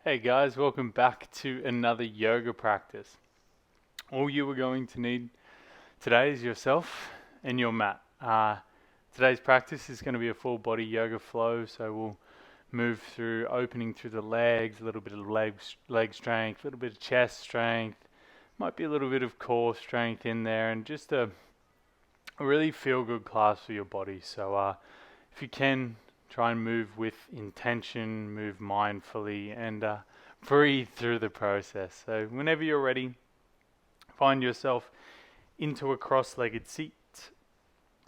Hey guys, welcome back to another yoga practice. All you are going to need today is yourself and your mat. Today's practice is going to be a full body yoga flow, so we'll move through opening through the legs, a little bit of leg strength, a little bit of chest strength, might be a little bit of core strength in there, and just a really feel good class for your body. So if you can, try and move with intention, move mindfully, and breathe through the process. So whenever you're ready, find yourself into a cross-legged seat,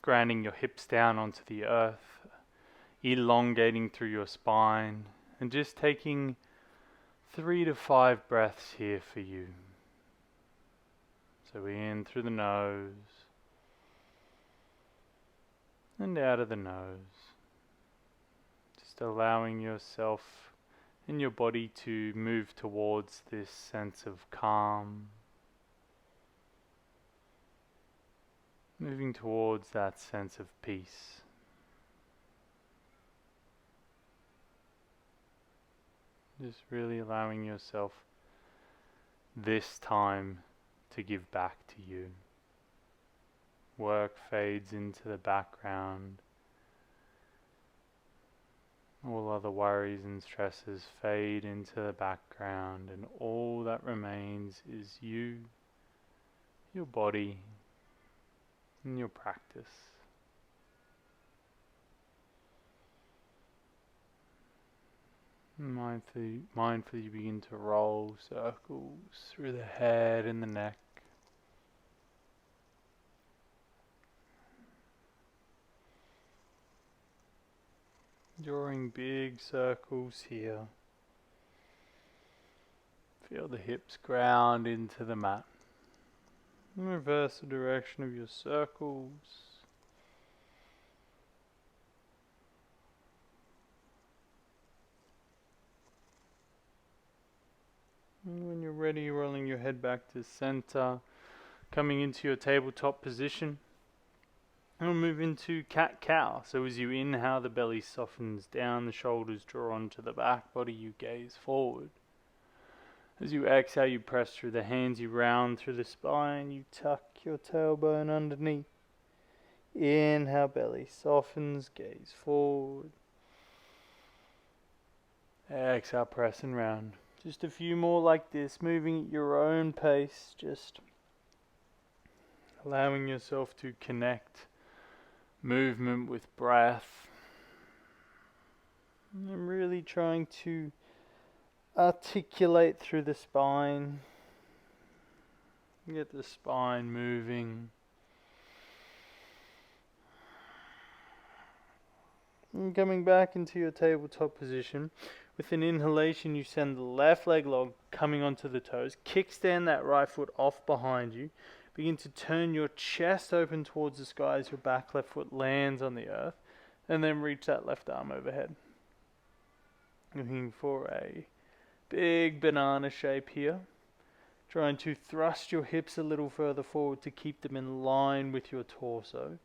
grounding your hips down onto the earth, elongating through your spine, and just taking 3 to 5 breaths here for you. So in through the nose and out of the nose. Just allowing yourself and your body to move towards this sense of calm. Moving towards that sense of peace. Just really allowing yourself this time to give back to you. Work fades into the background. All other worries and stresses fade into the background, and all that remains is you, your body, and your practice. Mindfully begin to roll circles through the head and the neck. Drawing big circles here. Feel the hips ground into the mat. And reverse the direction of your circles. And when you're ready, rolling your head back to center, coming into your tabletop position. And we'll move into cat-cow. So as you inhale, the belly softens down, the shoulders draw onto the back, body you gaze forward. As you exhale, you press through the hands, you round through the spine, you tuck your tailbone underneath. Inhale, belly softens, gaze forward. Exhale, press and round. Just a few more like this, moving at your own pace, just allowing yourself to connect movement with breath. And I'm really trying to articulate through the spine. Get the spine moving. And coming back into your tabletop position. With an inhalation, you send the left leg log coming onto the toes. Kickstand that right foot off behind you. Begin to turn your chest open towards the sky as your back left foot lands on the earth. And then reach that left arm overhead. Looking for a big banana shape here. Trying to thrust your hips a little further forward to keep them in line with your torso.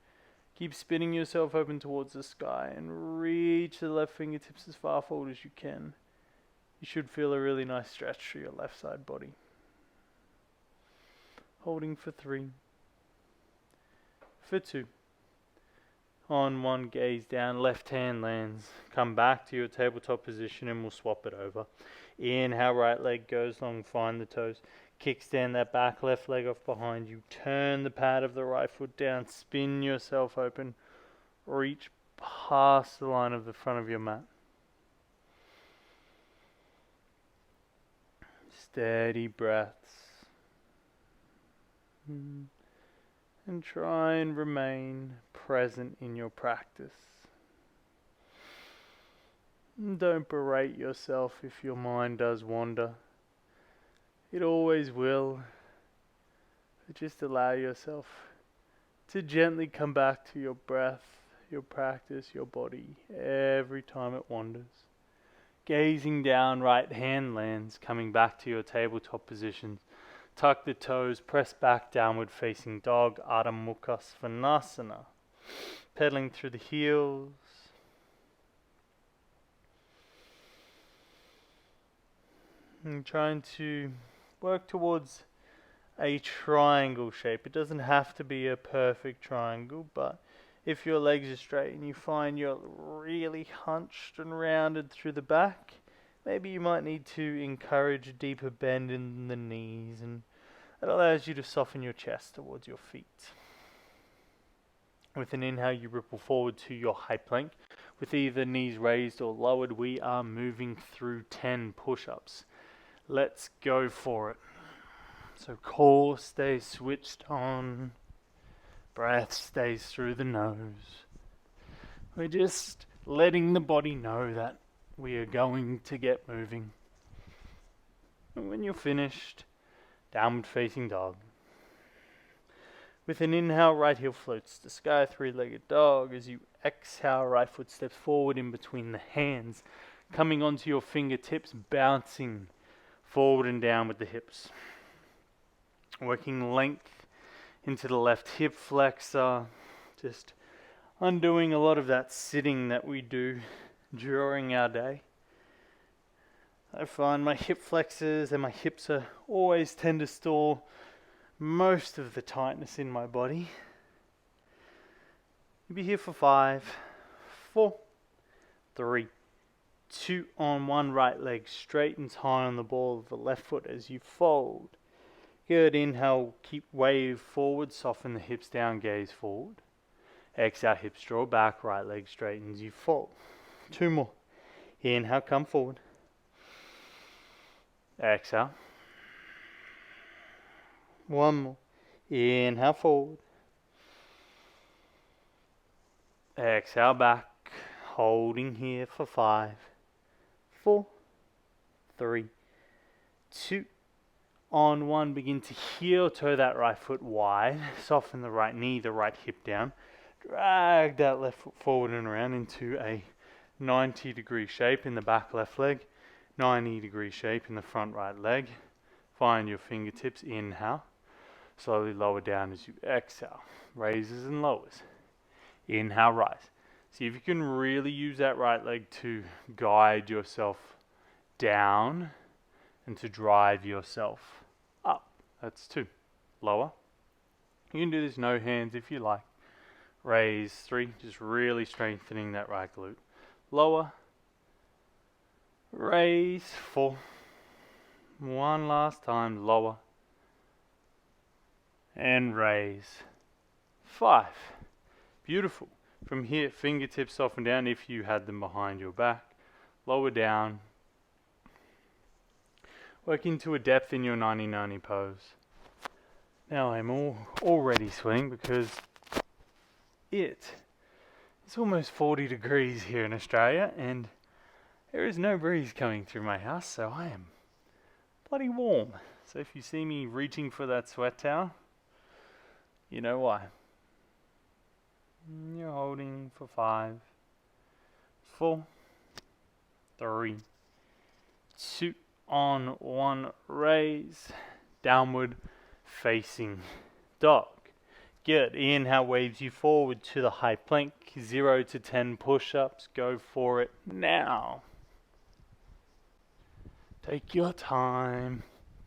Keep spinning yourself open towards the sky and reach the left fingertips as far forward as you can. You should feel a really nice stretch through your left side body. Holding for 3. For 2. On 1, gaze down, left hand lands. Come back to your tabletop position and we'll swap it over. Inhale, right leg goes long, find the toes. Kickstand that back left leg off behind you. Turn the pad of the right foot down. Spin yourself open. Reach past the line of the front of your mat. Steady breaths. And try and remain present in your practice. Don't berate yourself if your mind does wander. It always will. But just allow yourself to gently come back to your breath, your practice, your body, every time it wanders. Gazing down, right hand lands, coming back to your tabletop positions. Tuck the toes, press back, downward facing dog, Ardha Mukha Svanasana. Pedaling through the heels. I'm trying to work towards a triangle shape. It doesn't have to be a perfect triangle, but if your legs are straight and you find you're really hunched and rounded through the back, maybe you might need to encourage a deeper bend in the knees, and that allows you to soften your chest towards your feet. With an inhale, you ripple forward to your high plank. With either knees raised or lowered, we are moving through 10 push-ups. Let's go for it. So core stays switched on. Breath stays through the nose. We're just letting the body know that we are going to get moving. And when you're finished, downward facing dog. With an inhale, right heel floats to sky, three-legged dog. As you exhale, right foot steps forward in between the hands, coming onto your fingertips, bouncing forward and down with the hips. Working length into the left hip flexor, just undoing a lot of that sitting that we do during our day. I find my hip flexors and my hips are always tend to store most of the tightness in my body. You'll be here for 5, 4, 3, 2 on one, right leg straightens high on the ball of the left foot as you fold. Good, inhale, keep wave forward, soften the hips down, gaze forward. Exhale, hips draw back, right leg straightens, you fold. 2 more. Inhale, come forward. Exhale. 1 more. Inhale, forward. Exhale, back. Holding here for 5, 4, 3, 2. On 1, begin to heel toe that right foot wide. Soften the right knee, the right hip down. Drag that left foot forward and around into a 90-degree shape in the back left leg. 90-degree shape in the front right leg. Find your fingertips. Inhale. Slowly lower down as you exhale. Raises and lowers. Inhale, rise. See if you can really use that right leg to guide yourself down and to drive yourself up. That's 2. Lower. You can do this no hands if you like. Raise. 3. Just really strengthening that right glute. Lower. Raise. 4. One last time. Lower. And raise. 5. Beautiful. From here, fingertips soften down if you had them behind your back. Lower down. Work into a depth in your 90-90 pose. Now I'm already sweating because it's almost 40 degrees here in Australia and there is no breeze coming through my house, so I am bloody warm. So if you see me reaching for that sweat towel, you know why. You're holding for 5, 4, 3, 2, on 1, raise, downward facing dog. Good. Inhale waves you forward to the high plank. 0 to 10 push-ups. Go for it now. Take your time.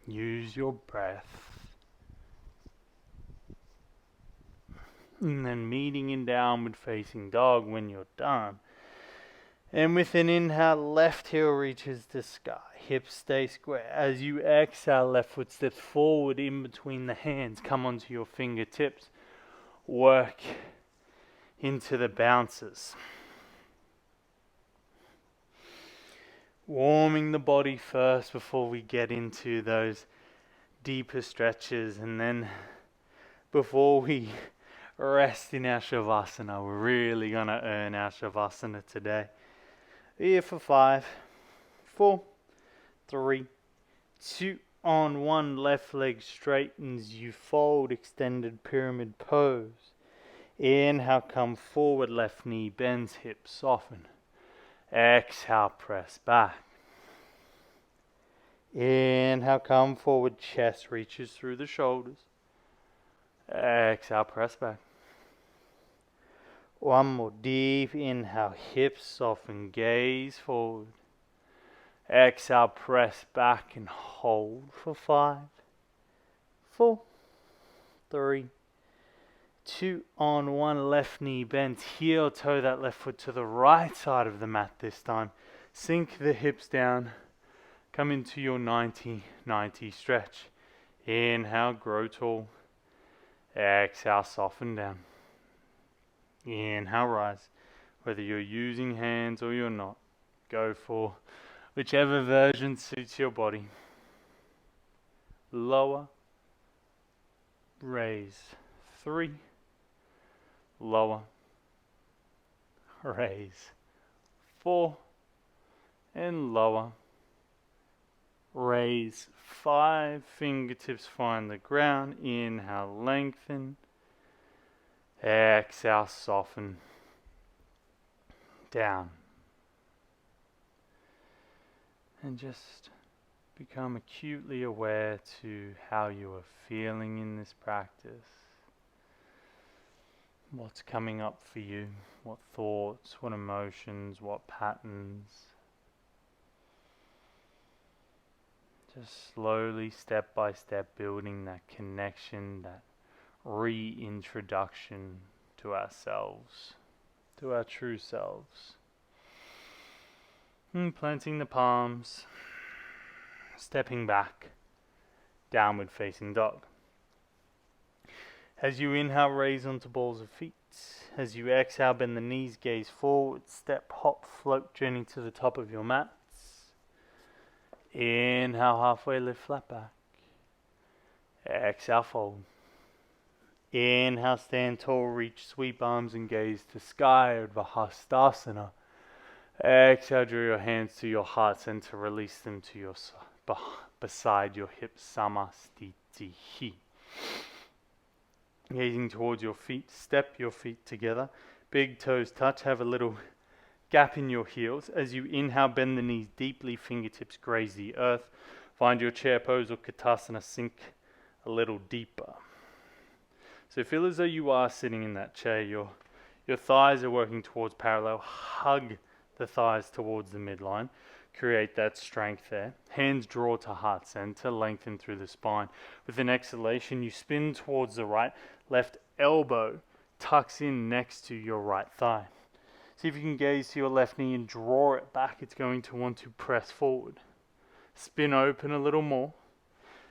Use your breath. And then meeting in downward facing dog when you're done. And with an inhale, left heel reaches the sky. Hips stay square. As you exhale, left foot steps forward in between the hands. Come onto your fingertips. Work into the bounces. Warming the body first before we get into those deeper stretches. And then before we rest in our Shavasana, we're really going to earn our Shavasana today. Here for 5, 4, 3, 2, on 1, left leg straightens, you fold, extended pyramid pose. Inhale, come forward, left knee bends, hips soften. Exhale, press back. Inhale, come forward, chest reaches through the shoulders. Exhale, press back. 1 more deep inhale, hips soften, gaze forward. Exhale, press back and hold for 5, 4, 3, 2, on 1. Left knee bends, heel toe that left foot to the right side of the mat this time. Sink the hips down, come into your 90-90 stretch. Inhale, grow tall. Exhale, soften down. Inhale, rise. Whether you're using hands or you're not, go for whichever version suits your body. Lower, raise. 3, lower, raise. 4, and lower, raise. 5, fingertips find the ground. Inhale, lengthen. Exhale, soften down. And just become acutely aware to how you are feeling in this practice. What's coming up for you? What thoughts, what emotions, what patterns? Just slowly, step by step, building that connection, that reintroduction to ourselves, to our true selves. And planting the palms, stepping back, downward facing dog. As you inhale, raise onto balls of feet. As you exhale, bend the knees, gaze forward, step, hop, float, journey to the top of your mats. Inhale, halfway lift, flat back. Exhale, fold. Inhale, stand tall, reach, sweep arms and gaze to sky, Urdhva. Exhale, draw your hands to your heart center, release them to your beside your hips, Samastitihi. Gazing towards your feet, step your feet together, big toes touch, have a little gap in your heels. As you inhale, bend the knees deeply, fingertips graze the earth. Find your chair pose or Katasana, sink a little deeper. So feel as though you are sitting in that chair, your thighs are working towards parallel. Hug the thighs towards the midline. Create that strength there. Hands draw to heart center, lengthen through the spine. With an exhalation, you spin towards the right. Left elbow tucks in next to your right thigh. See if you can gaze to your left knee and draw it back. It's going to want to press forward. Spin open a little more.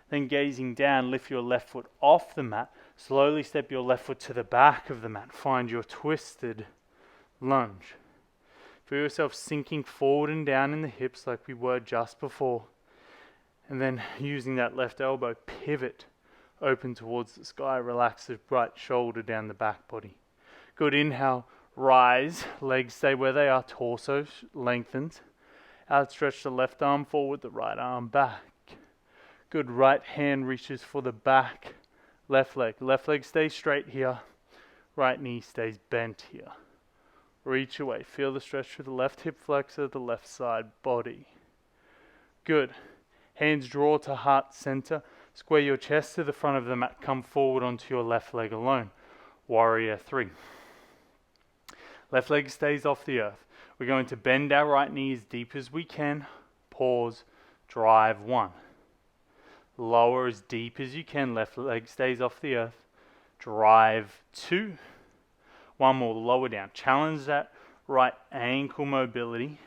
Then gazing down, lift your left foot off the mat. Slowly step your left foot to the back of the mat. Find your twisted lunge. Feel yourself sinking forward and down in the hips like we were just before. And then using that left elbow, pivot, open towards the sky. Relax the right shoulder down the back body. Good, inhale, rise. Legs stay where they are, torso lengthens. Outstretch the left arm forward, the right arm back. Good, right hand reaches for the back. Left leg stays straight here. Right knee stays bent here. Reach away. Feel the stretch through the left hip flexor, the left side body. Good. Hands draw to heart center. Square your chest to the front of the mat. Come forward onto your left leg alone. Warrior 3. Left leg stays off the earth. We're going to bend our right knee as deep as we can. Pause. Drive 1. Lower as deep as you can. Left leg stays off the earth. Drive 2. One more, lower down. Challenge that right ankle mobility.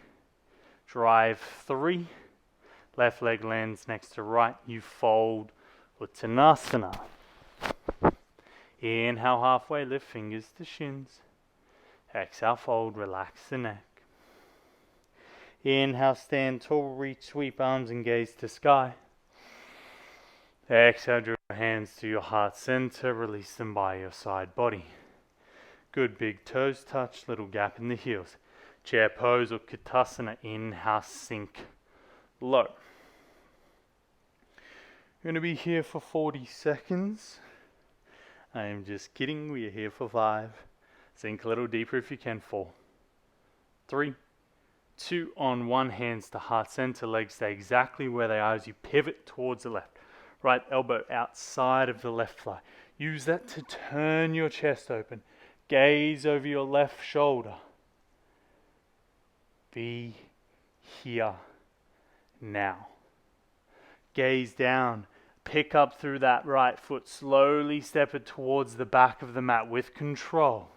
Drive 3. Left leg lands next to right. You fold Uttanasana. Inhale, halfway lift, fingers to shins. Exhale, fold, relax the neck. Inhale, stand tall, reach, sweep arms and gaze to sky. Exhale, draw your hands to your heart center, release them by your side body. Good, big toes touch, little gap in the heels. Chair pose or Katasana, inhale, sink low. You're going to be here for 40 seconds. I am just kidding, we are here for 5. Sink a little deeper if you can. 4, 3, 2, on 1, hands to heart center, legs stay exactly where they are as you pivot towards the left. Right elbow outside of the left thigh. Use that to turn your chest open. Gaze over your left shoulder. Be here now. Gaze down, pick up through that right foot, slowly step it towards the back of the mat with control.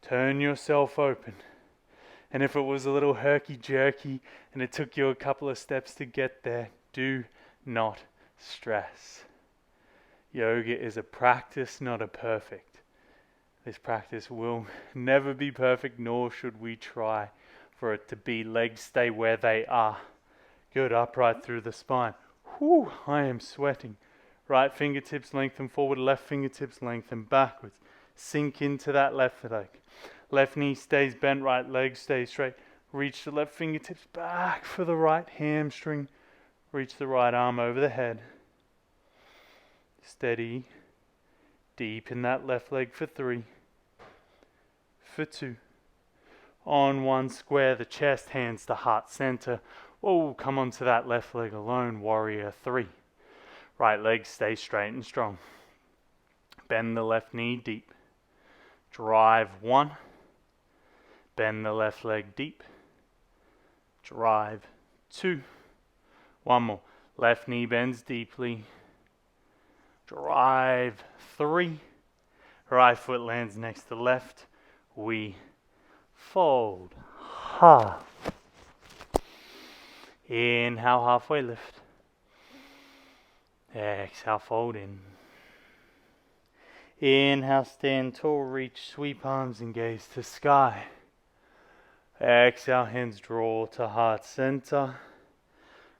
Turn yourself open. And if it was a little herky-jerky and it took you a couple of steps to get there, do not stress. Yoga is a practice, not a perfect. This practice will never be perfect, nor should we try for it to be. Legs stay where they are. Good, upright through the spine. Whew, I am sweating. Right fingertips lengthen forward, left fingertips lengthen backwards. Sink into that left leg. Left knee stays bent, right leg stays straight. Reach the left fingertips back for the right hamstring. Reach the right arm over the head. Steady. Deep in that left leg for 3. For 2. On 1, square the chest, hands to heart center. Oh, come onto that left leg alone, warrior 3. Right leg stays straight and strong. Bend the left knee deep. Drive 1. Bend the left leg deep. Drive 2. 1 more. Left knee bends deeply. Drive 3. Right foot lands next to left. We fold. Half. Inhale, halfway lift. Exhale, fold in. Inhale, stand tall, reach, sweep arms and gaze to sky. Exhale, hands draw to heart center.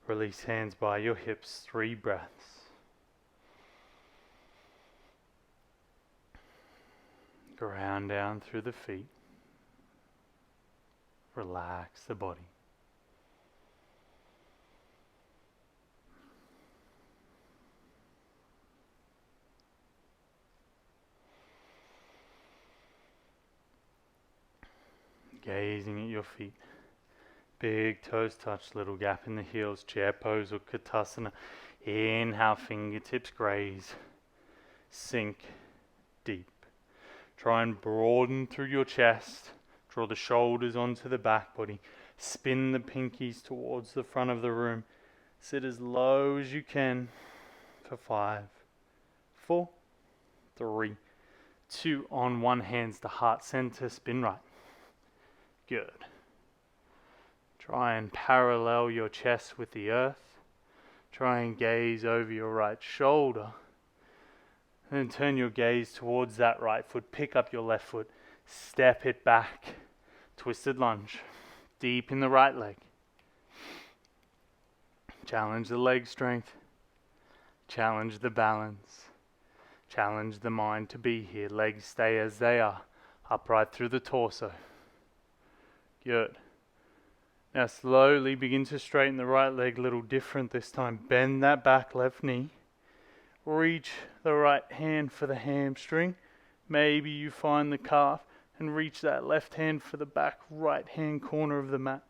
Release hands by your hips, 3 breaths. Ground down through the feet. Relax the body. Gazing at your feet. Big toes touch, little gap in the heels, chair pose or Katasana. Inhale, fingertips graze. Sink deep. Try and broaden through your chest. Draw the shoulders onto the back body. Spin the pinkies towards the front of the room. Sit as low as you can for 5, 4, 3, 2. On 1, hands to heart center, spin right. Good. Try and parallel your chest with the earth. Try and gaze over your right shoulder. Then turn your gaze towards that right foot. Pick up your left foot. Step it back. Twisted lunge. Deep in the right leg. Challenge the leg strength. Challenge the balance. Challenge the mind to be here. Legs stay as they are. Upright through the torso. Good. Now slowly begin to straighten the right leg, a little different this time. Bend that back left knee. Reach the right hand for the hamstring. Maybe you find the calf and reach that left hand for the back right hand corner of the mat.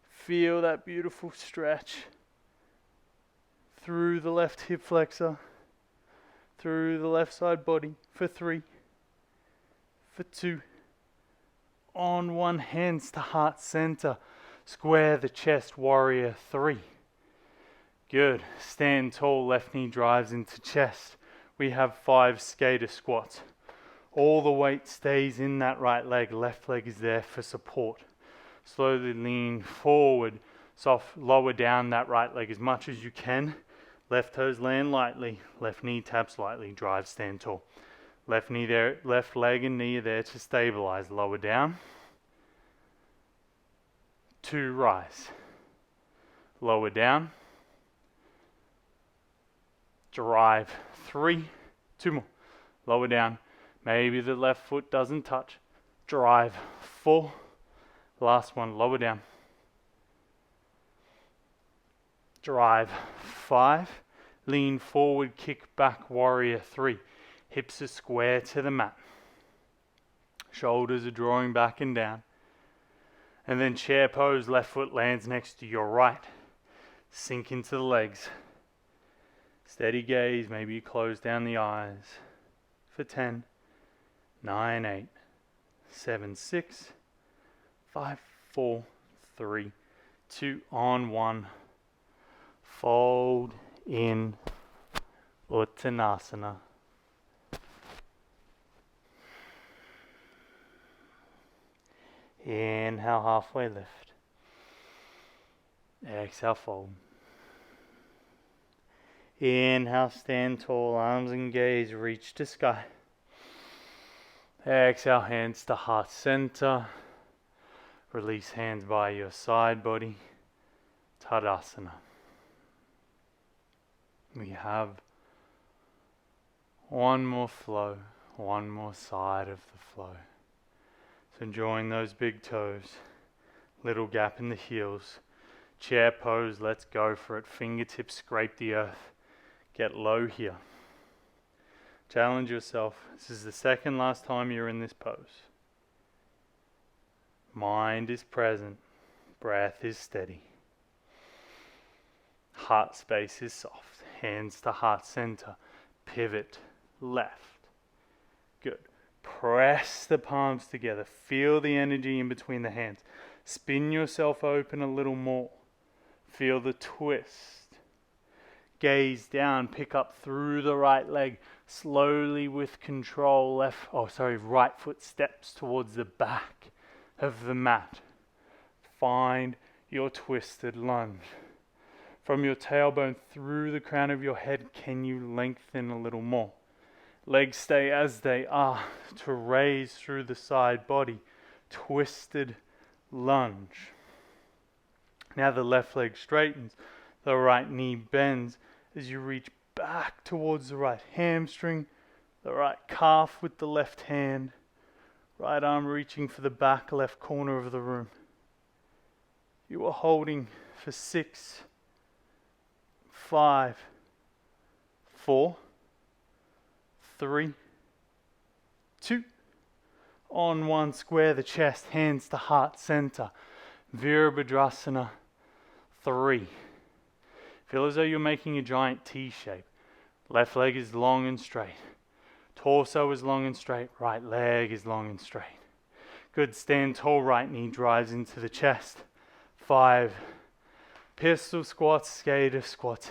Feel that beautiful stretch through the left hip flexor, through the left side body for 3, for 2. On 1, hands to heart center. Square the chest, warrior 3. Good. Stand tall, left knee drives into chest. We have 5 skater squats. All the weight stays in that right leg. Left leg is there for support. Slowly lean forward. Soft, lower down that right leg as much as you can. Left toes land lightly. Left knee taps lightly. Drive, stand tall. Left knee there, left leg and knee there to stabilize. Lower down. 2, rise. Lower down. Drive, 3. 2 more. Lower down. Maybe the left foot doesn't touch. Drive, 4. Last one, lower down. Drive, 5. Lean forward, kick back, warrior 3. Hips are square to the mat. Shoulders are drawing back and down. And then chair pose, left foot lands next to your right. Sink into the legs. Steady gaze, maybe you close down the eyes. For 10, 9, 8, 7, 6, 5, 4, 3, 2, on 1. Fold in Uttanasana. Inhale, halfway lift. Exhale, fold. Inhale, stand tall, arms and gaze, reach to sky. Exhale, hands to heart center. Release hands by your side body. Tadasana. We have one more flow, one more side of the flow. So join those big toes, little gap in the heels. Chair pose, let's go for it. Fingertips scrape the earth. Get low here. Challenge yourself. This is the second last time you're in this pose. Mind is present. Breath is steady. Heart space is soft. Hands to heart center. Pivot left. Good. Press the palms together. Feel the energy in between the hands. Spin yourself open a little more. Feel the twist. Gaze down. Pick up through the right leg. Slowly with control. Right foot steps towards the back of the mat. Find your twisted lunge. From your tailbone through the crown of your head, can you lengthen a little more? Legs stay as they are to raise through the side body. Twisted lunge. Now the left leg straightens, the right knee bends as you reach back towards the right hamstring, the right calf with the left hand, right arm reaching for the back left corner of the room. You are holding for 6, 5, 4, 3, 2. On one, square the chest, hands to heart center. Virabhadrasana 3. Feel as though you're making a giant T shape. Left leg is long and straight. Torso is long and straight. Right leg is long and straight. Good. Stand tall. Right knee drives into the chest. 5. Pistol squats, skater squats.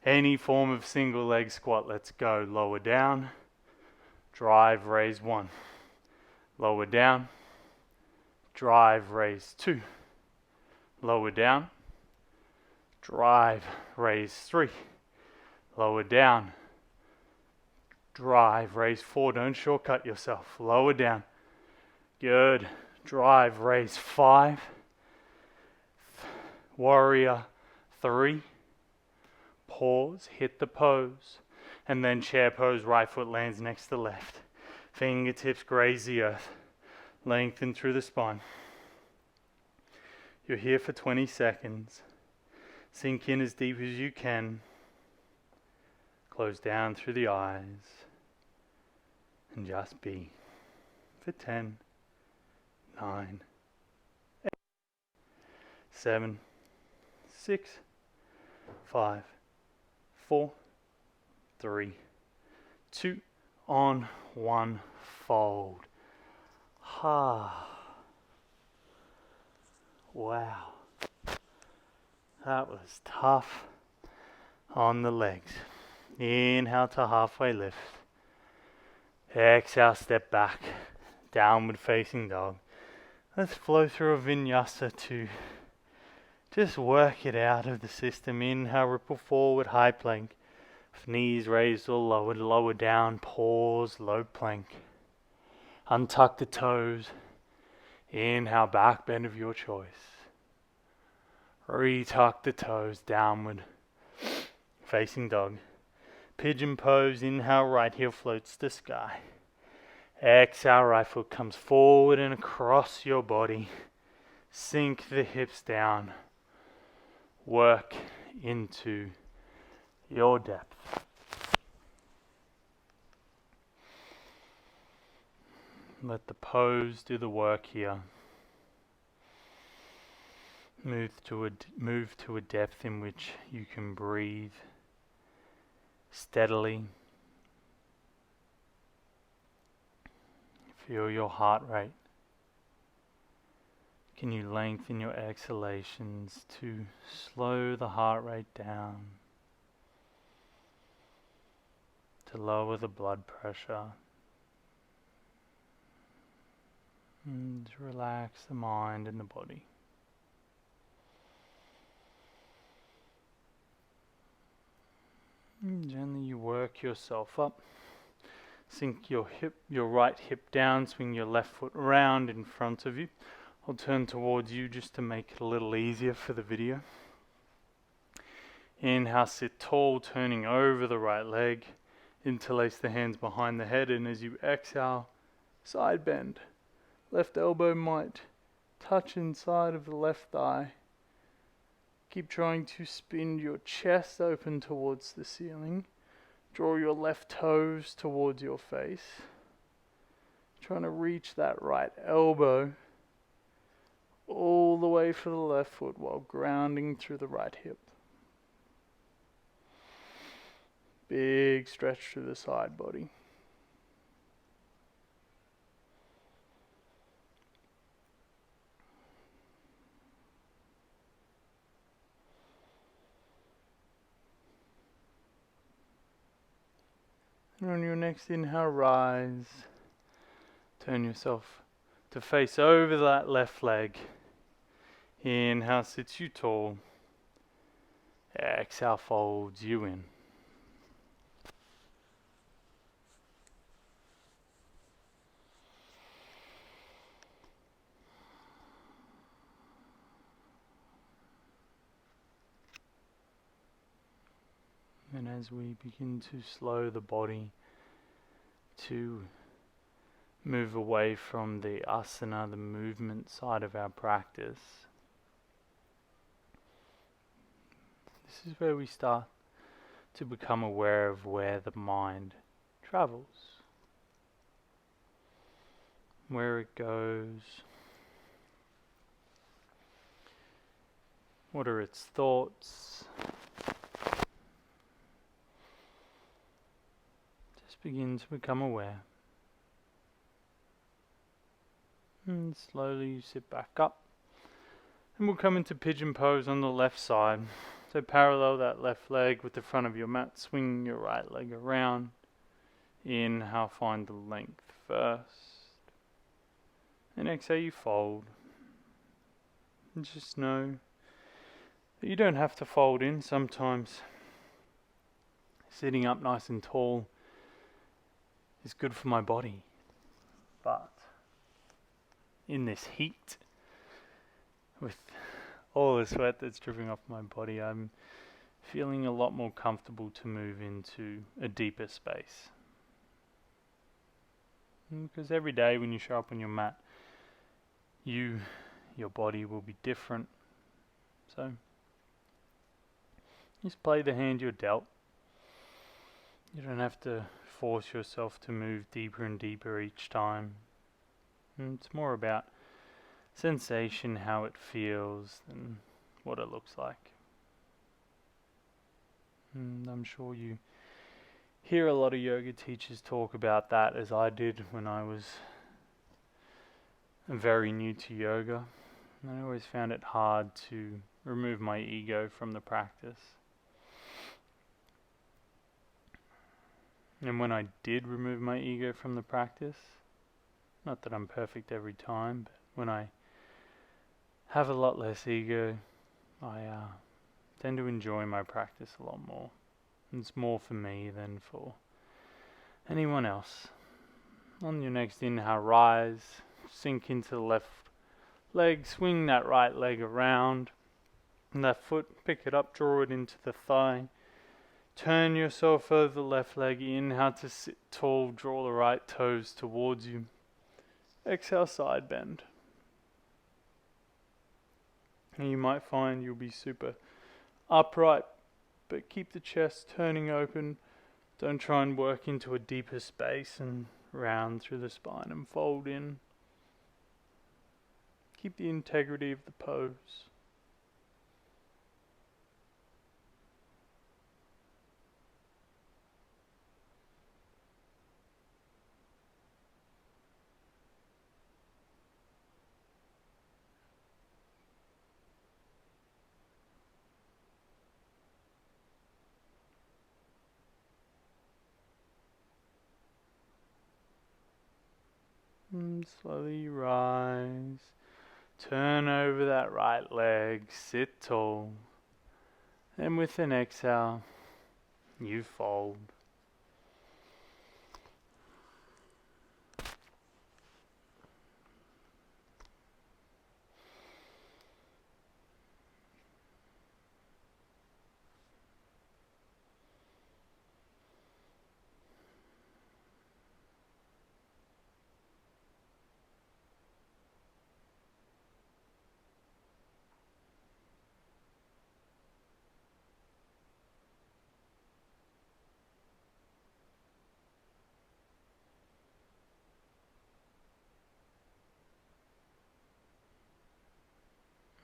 Any form of single leg squat. Let's go. Lower down. Drive, raise 1. Lower down. Drive, raise 2. Lower down. Drive, raise 3. Lower down. Drive, raise 4. Don't shortcut yourself. Lower down. Good. Drive, raise 5. Warrior 3. Pause, hit the pose. And then chair pose, right foot lands next to left. Fingertips graze the earth. Lengthen through the spine. You're here for 20 seconds. Sink in as deep as you can. Close down through the eyes. And just be. For 10, 9, 8, 7, 6, 5, 4, 3, 2, on 1, fold. Wow. That was tough on the legs. Inhale to halfway lift. Exhale, step back. Downward facing dog. Let's flow through a vinyasa to just work it out of the system. Inhale, ripple forward, high plank. Knees raised or lowered, lower down, pause, low plank. Untuck the toes. Inhale, back bend of your choice. Retuck the toes, downward facing dog. Pigeon pose, inhale, right heel floats to sky. Exhale, right foot comes forward and across your body. Sink the hips down. Work into your depth. Let the pose do the work here. Move to a depth in which you can breathe steadily. Feel your heart rate Can you lengthen your exhalations to slow the heart rate down, to lower the blood pressure, and to relax the mind and the body. And gently you work yourself up. Sink your right hip down, swing your left foot round in front of you. I'll turn towards you just to make it a little easier for the video. Inhale, sit tall, turning over the right leg. Interlace the hands behind the head, and as you exhale, side bend. Left elbow might touch inside of the left thigh. Keep trying to spin your chest open towards the ceiling. Draw your left toes towards your face. Trying to reach that right elbow all the way for the left foot while grounding through the right hip. Big stretch through the side body. And on your next inhale, rise. Turn yourself to face over that left leg. Inhale, sits you tall. Exhale, folds you in. And as we begin to slow the body to move away from the asana, the movement side of our practice, this is where we start to become aware of where the mind travels, where it goes, what are its thoughts. Begin to become aware. And slowly you sit back up. And we'll come into pigeon pose on the left side. So parallel that left leg with the front of your mat. Swing your right leg around. Inhale, find the length first. And exhale, you fold. And just know that you don't have to fold in. Sometimes sitting up nice and tall is good for my body, but in this heat, with all the sweat that's dripping off my body, I'm feeling a lot more comfortable to move into a deeper space. Because every day when you show up on your mat, your body will be different. So just play the hand you're dealt. You don't have to force yourself to move deeper and deeper each time. And it's more about sensation, how it feels, than what it looks like. And I'm sure you hear a lot of yoga teachers talk about that, as I did when I was very new to yoga. And I always found it hard to remove my ego from the practice. And when I did remove my ego from the practice, not that I'm perfect every time, but when I have a lot less ego, I tend to enjoy my practice a lot more. And it's more for me than for anyone else. On your next inhale, rise, sink into the left leg, swing that right leg around, and that foot, pick it up, draw it into the thigh. Turn yourself over the left leg, inhale to sit tall, draw the right toes towards you. Exhale, side bend. And you might find you'll be super upright, but keep the chest turning open. Don't try and work into a deeper space and round through the spine and fold in. Keep the integrity of the pose. And slowly rise. Turn over that right leg. Sit tall. And with an exhale, you fold.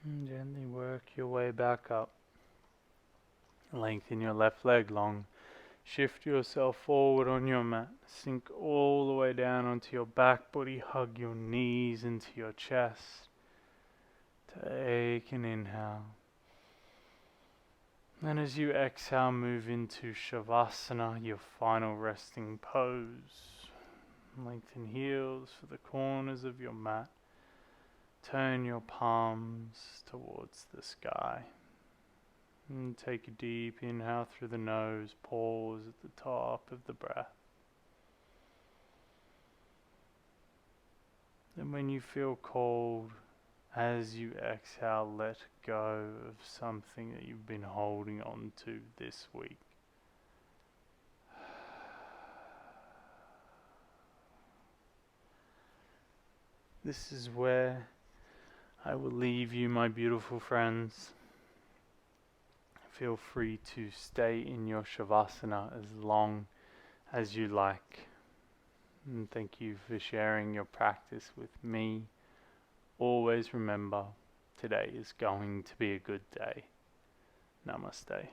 And gently work your way back up. Lengthen your left leg long. Shift yourself forward on your mat. Sink all the way down onto your back body. Hug your knees into your chest. Take an inhale. And as you exhale, move into Shavasana, your final resting pose. Lengthen heels for the corners of your mat. Turn your palms towards the sky. And take a deep inhale through the nose. Pause at the top of the breath. And when you feel called, as you exhale, let go of something that you've been holding on to this week. This is where I will leave you, my beautiful friends. Feel free to stay in your Shavasana as long as you like. And thank you for sharing your practice with me. Always remember, today is going to be a good day. Namaste.